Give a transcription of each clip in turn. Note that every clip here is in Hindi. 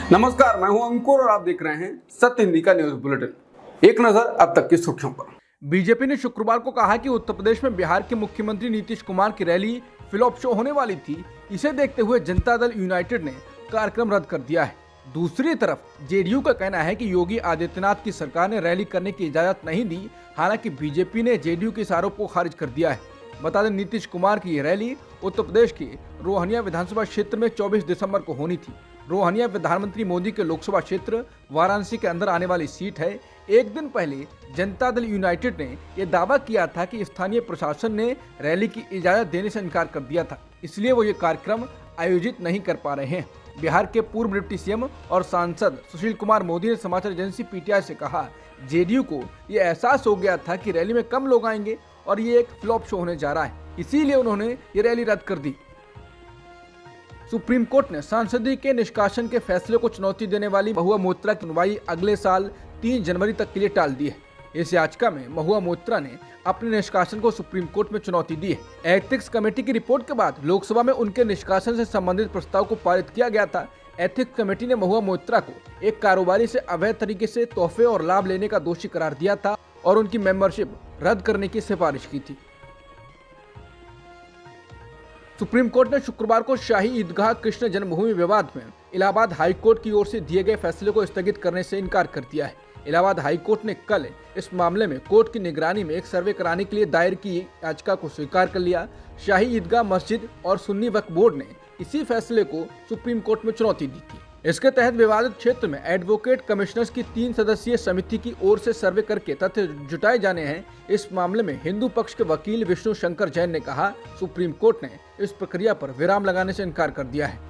नमस्कार, मैं हूं अंकुर और आप देख रहे हैं सत्य हिंदी का न्यूज बुलेटिन। एक नजर अब तक की सुर्खियों पर। बीजेपी ने शुक्रवार को कहा कि उत्तर प्रदेश में बिहार के मुख्यमंत्री नीतीश कुमार की रैली फ्लॉप शो होने वाली थी। इसे देखते हुए जनता दल यूनाइटेड ने कार्यक्रम रद्द कर दिया है। दूसरी तरफ जेडीयू का कहना है कि योगी आदित्यनाथ की सरकार ने रैली करने की इजाजत नहीं दी। हालांकि बीजेपी ने जेडीयू के इस आरोप को खारिज कर दिया है। बता दें, नीतीश कुमार की ये रैली उत्तर प्रदेश के रोहनिया विधानसभा क्षेत्र में 24 दिसंबर को होनी थी। रोहनिया प्रधानमंत्री मोदी के लोकसभा क्षेत्र वाराणसी के अंदर आने वाली सीट है। एक दिन पहले जनता दल यूनाइटेड ने यह दावा किया था कि स्थानीय प्रशासन ने रैली की इजाजत देने से इनकार कर दिया था, इसलिए वो ये कार्यक्रम आयोजित नहीं कर पा रहे हैं। बिहार के पूर्व डिप्टी सीएम और सांसद सुशील कुमार मोदी ने समाचार एजेंसी पीटीआई से कहा, जेडीयू को ये एहसास हो गया था कि रैली में कम लोग आएंगे और ये एक फ्लॉप शो होने जा रहा है, इसीलिए उन्होंने ये रैली रद्द कर दी। सुप्रीम कोर्ट ने सांसदीय के निष्कासन के फैसले को चुनौती देने वाली महुआ मोइत्रा की सुनवाई अगले साल 3 जनवरी तक के लिए टाल दी है। इस याचिका में महुआ मोइत्रा ने अपने निष्कासन को सुप्रीम कोर्ट में चुनौती दी है। एथिक्स कमेटी की रिपोर्ट के बाद लोकसभा में उनके निष्कासन से संबंधित प्रस्ताव को पारित किया गया था। एथिक्स कमेटी ने महुआ मोइत्रा को एक कारोबारी से अवैध तरीके से तोहफे और लाभ लेने का दोषी करार दिया था और उनकी मेंबरशिप रद्द करने की सिफारिश की थी। सुप्रीम कोर्ट ने शुक्रवार को शाही ईदगाह कृष्ण जन्मभूमि विवाद में इलाहाबाद हाई कोर्ट की ओर से दिए गए फैसले को स्थगित करने से इनकार कर दिया है। इलाहाबाद हाई कोर्ट ने कल इस मामले में कोर्ट की निगरानी में एक सर्वे कराने के लिए दायर की याचिका को स्वीकार कर लिया। शाही ईदगाह मस्जिद और सुन्नी वक्फ बोर्ड ने इसी फैसले को सुप्रीम कोर्ट में चुनौती दी थी। इसके तहत विवादित क्षेत्र में एडवोकेट कमिश्नर्स की 3 सदस्यीय समिति की ओर से सर्वे करके तथ्य जुटाए जाने हैं। इस मामले में हिंदू पक्ष के वकील विष्णु शंकर जैन ने कहा, सुप्रीम कोर्ट ने इस प्रक्रिया पर विराम लगाने से इनकार कर दिया है।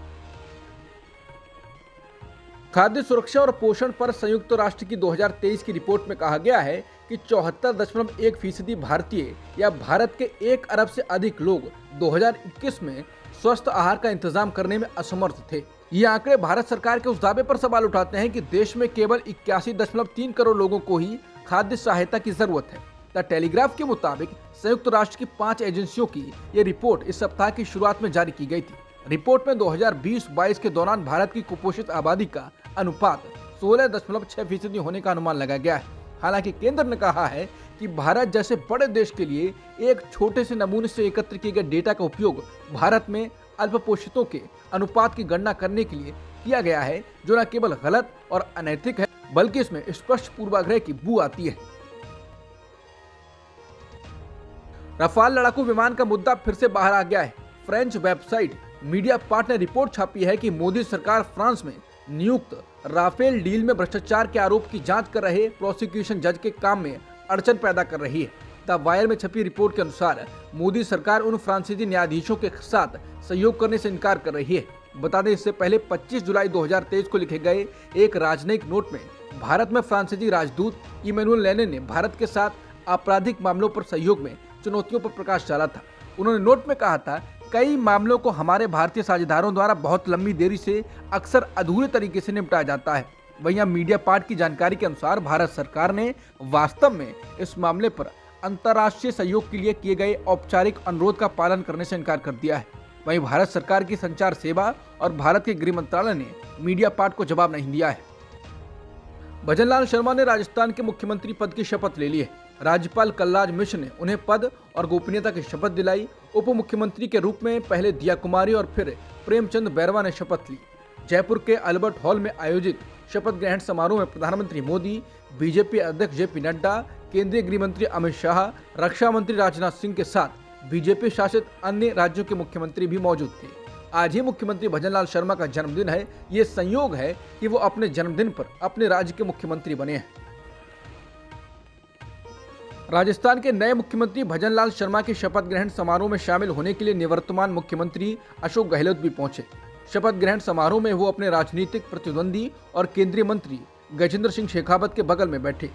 खाद्य सुरक्षा और पोषण पर संयुक्त राष्ट्र की 2023 की रिपोर्ट में कहा गया है कि 74.1% भारतीय या भारत के 1 अरब से अधिक लोग 2021 में स्वस्थ आहार का इंतजाम करने में असमर्थ थे। ये आंकड़े भारत सरकार के उस दावे पर सवाल उठाते हैं कि देश में केवल 81.3 करोड़ लोगों को ही खाद्य सहायता की जरूरत है। द टेलीग्राफ के मुताबिक संयुक्त राष्ट्र की 5 एजेंसियों की ये रिपोर्ट इस सप्ताह की शुरुआत में जारी की गई थी। रिपोर्ट में 2020-22 के दौरान भारत की कुपोषित आबादी का अनुपात 16.6% होने का अनुमान लगाया गया है। हालांकि केंद्र ने कहा है कि भारत जैसे बड़े देश के लिए एक छोटे से नमूने से एकत्र किए गए डेटा का उपयोग भारत में अल्पपोषितों के अनुपात की गणना करने के लिए किया गया है, जो न केवल गलत और अनैतिक है बल्कि इसमें स्पष्ट पूर्वाग्रह की बू आती है। रफाल लड़ाकू विमान का मुद्दा फिर से बाहर आ गया है। फ्रेंच वेबसाइट मीडिया पार्ट ने रिपोर्ट छापी है कि मोदी सरकार फ्रांस में नियुक्त राफेल डील में भ्रष्टाचार के आरोप की जांच कर रहे प्रोसिक्यूशन जज के काम में अड़चन पैदा कर रही है। द वायर में छपी रिपोर्ट के अनुसार मोदी सरकार उन फ्रांसीसी न्यायाधीशों के साथ सहयोग करने से इनकार कर रही है। बता दें, इससे पहले 25 जुलाई 2023 को लिखे गए एक राजनयिक नोट में भारत में फ्रांसीसी राजदूत इमैनुअल लेने ने भारत के साथ आपराधिक मामलों पर सहयोग में चुनौतियों पर प्रकाश डाला था। उन्होंने नोट में कहा था, कई मामलों को हमारे भारतीय साझेदारों द्वारा बहुत लंबी देरी से अक्सर अधूरे तरीके से निपटाया जाता है। वहीं मीडिया पार्ट की जानकारी के अनुसार भारत सरकार ने वास्तव में इस मामले पर अंतर्राष्ट्रीय सहयोग के लिए किए गए औपचारिक अनुरोध का पालन करने से इनकार कर दिया है। वहीं भारत सरकार की संचार सेवा और भारत के गृह मंत्रालय ने मीडिया पार्ट को जवाब नहीं दिया है। भजनलाल शर्मा ने राजस्थान के मुख्यमंत्री पद की शपथ ले ली है। राज्यपाल कलराज मिश्र ने उन्हें पद और गोपनीयता की शपथ दिलाई। उप मुख्यमंत्री के रूप में पहले दिया कुमारी और फिर प्रेमचंद बैरवा ने शपथ ली। जयपुर के अल्बर्ट हॉल में आयोजित शपथ ग्रहण समारोह में प्रधानमंत्री मोदी, बीजेपी अध्यक्ष जेपी नड्डा, केंद्रीय गृह मंत्री अमित शाह, रक्षा मंत्री राजनाथ सिंह के साथ बीजेपी शासित अन्य राज्यों के मुख्यमंत्री भी मौजूद थे। आज ही मुख्यमंत्री भजनलाल शर्मा का जन्मदिन है। ये संयोग है कि वो अपने जन्मदिन पर अपने राज्य के मुख्यमंत्री बने हैं। राजस्थान के नए मुख्यमंत्री भजनलाल शर्मा के शपथ ग्रहण समारोह में शामिल होने के लिए निवर्तमान मुख्यमंत्री अशोक गहलोत भी पहुंचे। शपथ ग्रहण समारोह में वो अपने राजनीतिक प्रतिद्वंदी और केंद्रीय मंत्री गजेंद्र सिंह शेखावत के बगल में बैठे।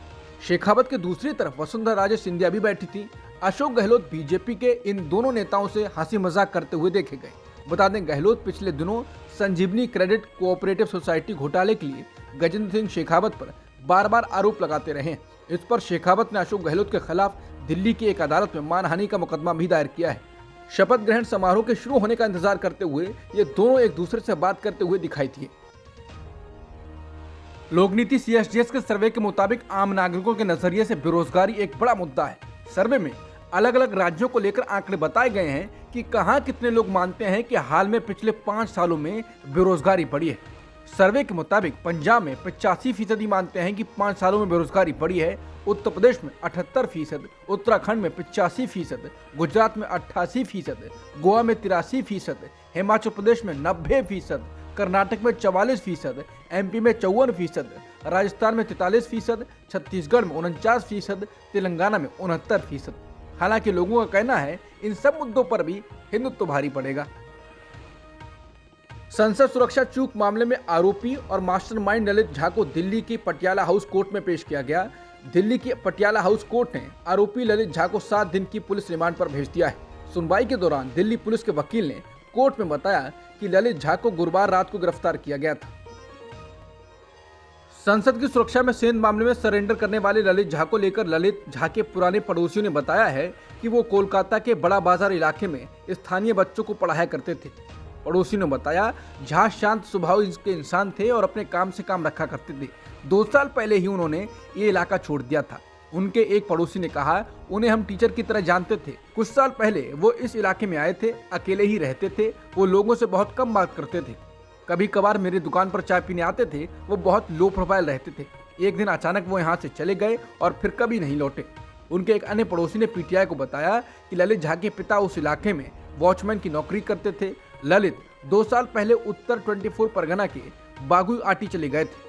शेखावत के दूसरी तरफ वसुंधरा राजे सिंधिया भी बैठी थी। अशोक गहलोत बीजेपी के इन दोनों नेताओं से हंसी मजाक करते हुए देखे गए। बता दें, गहलोत पिछले दिनों संजीवनी क्रेडिट कोऑपरेटिव सोसाइटी घोटाले के लिए गजेंद्र सिंह शेखावत पर बार बार आरोप लगाते रहे। इस पर शेखावत ने अशोक गहलोत के खिलाफ दिल्ली की एक अदालत में मानहानि का मुकदमा भी दायर किया है। शपथ ग्रहण समारोह के शुरू होने का इंतजार करते हुए ये दोनों एक दूसरे से बात करते हुए दिखाई दिए। लोकनीति CSDS के सर्वे के मुताबिक आम नागरिकों के नजरिए से बेरोजगारी एक बड़ा मुद्दा है। सर्वे में अलग अलग राज्योयों को लेकर आंकड़े बताए गए हैं कि कहां कितने लोग मानते हैं कि हाल में पिछले 5 सालों में बेरोजगारी बढ़ी है। सर्वे के मुताबिक पंजाब में 85% मानते हैं कि 5 सालों में बेरोजगारी बढ़ी है। उत्तर प्रदेश में 78%, उत्तराखंड में 85%, गुजरात में 88%, गोवा में 83%, हिमाचल प्रदेश में 90%, कर्नाटक में 44%, MP में 54%, राजस्थान में 43%, छत्तीसगढ़ में 49%, तेलंगाना में 69%। हालांकि लोगों का कहना है इन सब मुद्दों पर भी हिंदुत्व भारी पड़ेगा। संसद सुरक्षा चूक मामले में आरोपी और मास्टरमाइंड ललित झा को दिल्ली की पटियाला हाउस कोर्ट में पेश किया गया। दिल्ली की पटियाला हाउस कोर्ट ने आरोपी ललित झा को 7 दिन की पुलिस रिमांड पर भेज दिया है। सुनवाई के दौरान दिल्ली पुलिस के वकील ने कोर्ट में बताया कि ललित झा को गुरुवार रात को गिरफ्तार किया गया था। संसद की सुरक्षा में सेंध मामले में सरेंडर करने वाले ललित झा को लेकर ललित झा के पुराने पड़ोसियों ने बताया है कि वो कोलकाता के बड़ा बाजार इलाके में स्थानीय बच्चों को पढ़ाया करते थे। पड़ोसी ने बताया झा शांत स्वभाव के इंसान थे और अपने काम से काम रखा करते थे। 2 साल पहले ही उन्होंने ये इलाका छोड़ दिया था। उनके एक पड़ोसी ने कहा, उन्हें हम टीचर की तरह जानते थे। कुछ साल पहले वो इस इलाके में आए थे, अकेले ही रहते थे। वो लोगों से बहुत कम बात करते थे। कभी कभार मेरी दुकान पर चाय पीने आते थे। वो बहुत लो प्रोफाइल रहते थे। एक दिन अचानक वो यहाँ से चले गए और फिर कभी नहीं लौटे। उनके एक अन्य पड़ोसी ने PTI को बताया कि ललित झा के पिता उस इलाके में वॉचमैन की नौकरी करते थे। ललित 2 साल पहले उत्तर 24 परगना के बागुईआटी चले गए थे।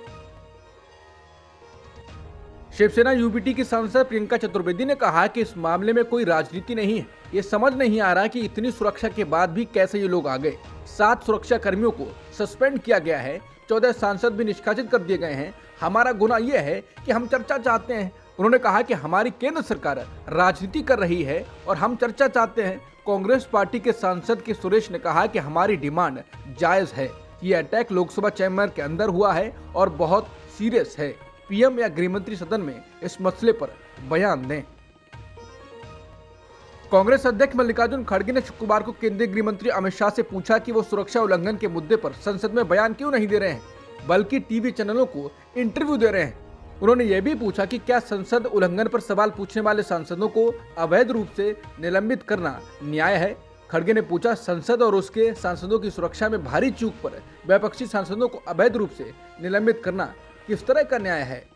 शिवसेना UBT की सांसद प्रियंका चतुर्वेदी ने कहा कि इस मामले में कोई राजनीति नहीं है। ये समझ नहीं आ रहा कि इतनी सुरक्षा के बाद भी कैसे ये लोग आ गए। 7 सुरक्षा कर्मियों को सस्पेंड किया गया है। 14 सांसद भी निष्कासित कर दिए गए हैं। हमारा गुना यह है कि हम चर्चा चाहते हैं। उन्होंने कहा कि हमारी केंद्र सरकार राजनीति कर रही है और हम चर्चा चाहते हैं। कांग्रेस पार्टी के सांसद के सुरेश ने कहा कि हमारी डिमांड जायज है। ये अटैक लोकसभा चैम्बर के अंदर हुआ है और बहुत सीरियस है। PM या गृह मंत्री सदन में इस मसले पर बयान दें। कांग्रेस अध्यक्ष मल्लिकार्जुन खड़गे ने शुक्रवार को केंद्रीय गृह मंत्री अमित शाह से पूछा कि वो सुरक्षा उल्लंघन के मुद्दे पर संसद में बयान क्यों नहीं दे रहे हैं, बल्कि टीवी चैनलों को इंटरव्यू दे रहे हैं। उन्होंने ये भी पूछा कि क्या संसद उल्लंघन पर सवाल पूछने वाले सांसदों को अवैध रूप से निलंबित करना न्याय है। खड़गे ने पूछा, संसद और उसके सांसदों की सुरक्षा में भारी चूक पर विपक्षी सांसदों को अवैध रूप से निलंबित करना किस तरह का न्याय है।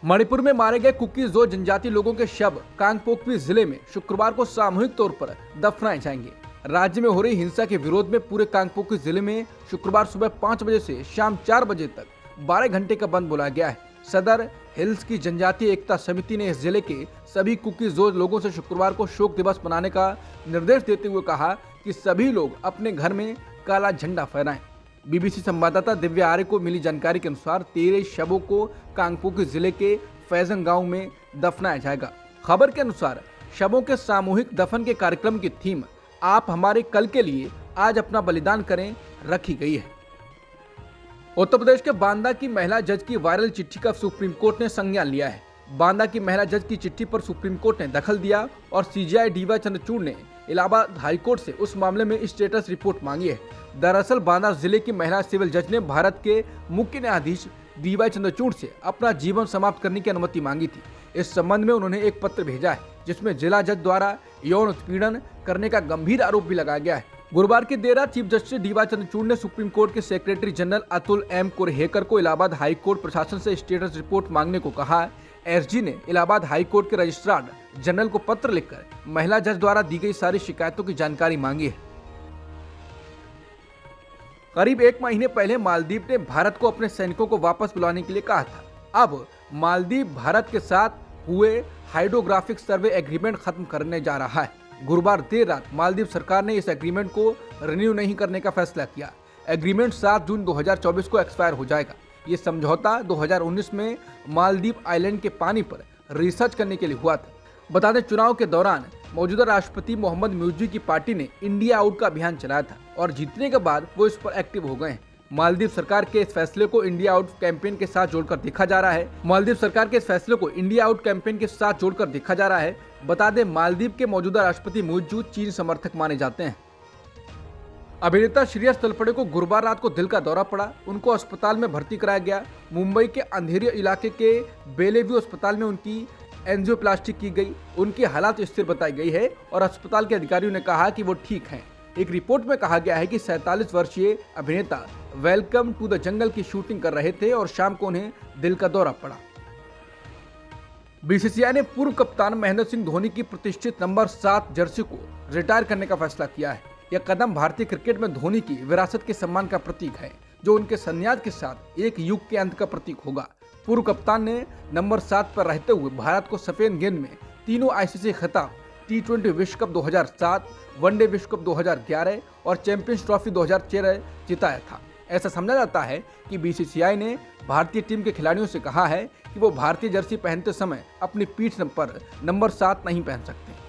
मणिपुर में मारे गए कुकी जो जनजाति लोगों के शव कांगपोकपी जिले में शुक्रवार को सामूहिक तौर पर दफनाए जाएंगे। राज्य में हो रही हिंसा के विरोध में पूरे कांगपोकपी जिले में शुक्रवार सुबह 5 बजे से शाम 4 बजे तक 12 घंटे का बंद बुलाया गया है। सदर हिल्स की जनजातीय एकता समिति ने इस जिले के सभी कुकी जो लोगों से शुक्रवार को शोक दिवस मनाने का निर्देश देते हुए कहा कि सभी लोग अपने घर में काला झंडा फहराएं। BBC संवाददाता दिव्या आर्य को मिली जानकारी के अनुसार 13 शवों को कांगपोकपी जिले के फैजन गांव में दफनाया जाएगा। खबर के अनुसार शवों के सामूहिक दफन के कार्यक्रम की थीम आप हमारे कल के लिए आज अपना बलिदान करें रखी गई है। उत्तर प्रदेश के बांदा की महिला जज की वायरल चिट्ठी का सुप्रीम कोर्ट ने संज्ञान लिया है। बांदा की महिला जज की चिट्ठी पर सुप्रीम कोर्ट ने दखल दिया और CJI DY चंद्रचूड़ ने इलाहाबाद हाईकोर्ट से उस मामले में स्टेटस रिपोर्ट मांगी है। दरअसल बांदा जिले की महिला सिविल जज ने भारत के मुख्य न्यायाधीश DY चंद्रचूड़ से अपना जीवन समाप्त करने की अनुमति मांगी थी। इस संबंध में उन्होंने एक पत्र भेजा है जिसमें जिला जज द्वारा यौन उत्पीड़न करने का गंभीर आरोप भी लगाया गया है। गुरुवार की देर रात चीफ जस्टिस DY चंद्रचूड़ ने सुप्रीम कोर्ट के सेक्रेटरी जनरल अतुल M कुरहेकर को इलाहाबाद हाई कोर्ट प्रशासन से स्टेटस रिपोर्ट मांगने को कहा। SG ने इलाहाबाद हाई कोर्ट के रजिस्ट्रार जनरल को पत्र लिखकर महिला जज द्वारा दी गई सारी शिकायतों की जानकारी मांगी है। करीब 1 महीने पहले मालदीव ने भारत को अपने सैनिकों को वापस बुलाने के लिए कहा था। अब मालदीव भारत के साथ हुए हाइड्रोग्राफिक सर्वे एग्रीमेंट खत्म करने जा रहा है। गुरुवार देर रात मालदीव सरकार ने इस एग्रीमेंट को रिन्यू नहीं करने का फैसला किया। एग्रीमेंट 7 जून 2024 को एक्सपायर हो जाएगा। ये समझौता 2019 में मालदीव आइलैंड के पानी पर रिसर्च करने के लिए हुआ था। बता दें, चुनाव के दौरान मौजूदा राष्ट्रपति मोहम्मद मुर्सी की पार्टी ने इंडिया आउट का अभियान चलाया था और जीतने के बाद वो इस पर एक्टिव हो गए हैं। मालदीव सरकार के इस फैसले को इंडिया आउट कैंपेन के साथ जोड़कर देखा जा रहा है। बता दें, मालदीव के मौजूदा राष्ट्रपति मुर्सी चीन समर्थक माने जाते हैं। अभिनेता श्रेयस तलपड़े को गुरुवार रात को दिल का दौरा पड़ा। उनको अस्पताल में भर्ती कराया गया। मुंबई के अंधेरी इलाके के बेलेव्यू अस्पताल में उनकी एंजियोप्लास्टी की गई। उनकी हालत स्थिर बताई गई है और अस्पताल के अधिकारियों ने कहा कि वो ठीक हैं। एक रिपोर्ट में कहा गया है कि 47 वर्षीय अभिनेता वेलकम टू द जंगल की शूटिंग कर रहे थे और शाम को उन्हें दिल का दौरा पड़ा। बीसीसीआई ने पूर्व कप्तान महेंद्र सिंह धोनी की प्रतिष्ठित नंबर 7 जर्सी को रिटायर करने का फैसला किया है। यह कदम भारतीय क्रिकेट में धोनी की विरासत के सम्मान का प्रतीक है, जो उनके संन्यास के साथ एक युग के अंत का प्रतीक होगा। पूर्व कप्तान ने नंबर 7 पर रहते हुए भारत को सफेद गेंद में तीनों आईसीसी खिताब, T20 विश्व कप 2007, वनडे विश्व कप 2011 और चैंपियंस ट्रॉफी 2013 जिताया था। ऐसा समझा जाता है कि बीसीसीआई ने भारतीय टीम के खिलाड़ियों से कहा है कि वो भारतीय जर्सी पहनते समय अपनी पीठ पर नंबर 7 नहीं पहन सकते।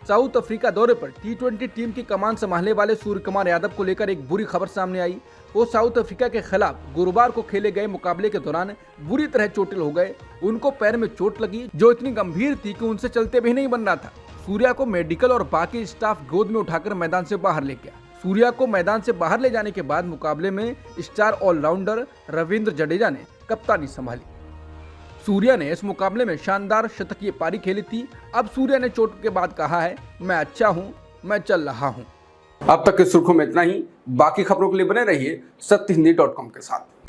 साउथ अफ्रीका दौरे पर T20 टीम की कमान संभालने वाले सूर्यकुमार यादव को लेकर एक बुरी खबर सामने आई। वो साउथ अफ्रीका के खिलाफ गुरुवार को खेले गए मुकाबले के दौरान बुरी तरह चोटिल हो गए। उनको पैर में चोट लगी, जो इतनी गंभीर थी कि उनसे चलते भी नहीं बन रहा था। सूर्या को मेडिकल और बाकी स्टाफ गोद में उठाकर मैदान से बाहर ले गया। सूर्या को मैदान से बाहर ले जाने के बाद मुकाबले में स्टार ऑलराउंडर रविंद्र जडेजा ने कप्तानी संभाली। सूर्या ने इस मुकाबले में शानदार शतकीय पारी खेली थी। अब सूर्या ने चोट के बाद कहा है, मैं अच्छा हूं, मैं चल रहा हूं। अब तक की सुर्खियों में इतना ही। बाकी खबरों के लिए बने रहिए सत्यहिंदी.com के साथ।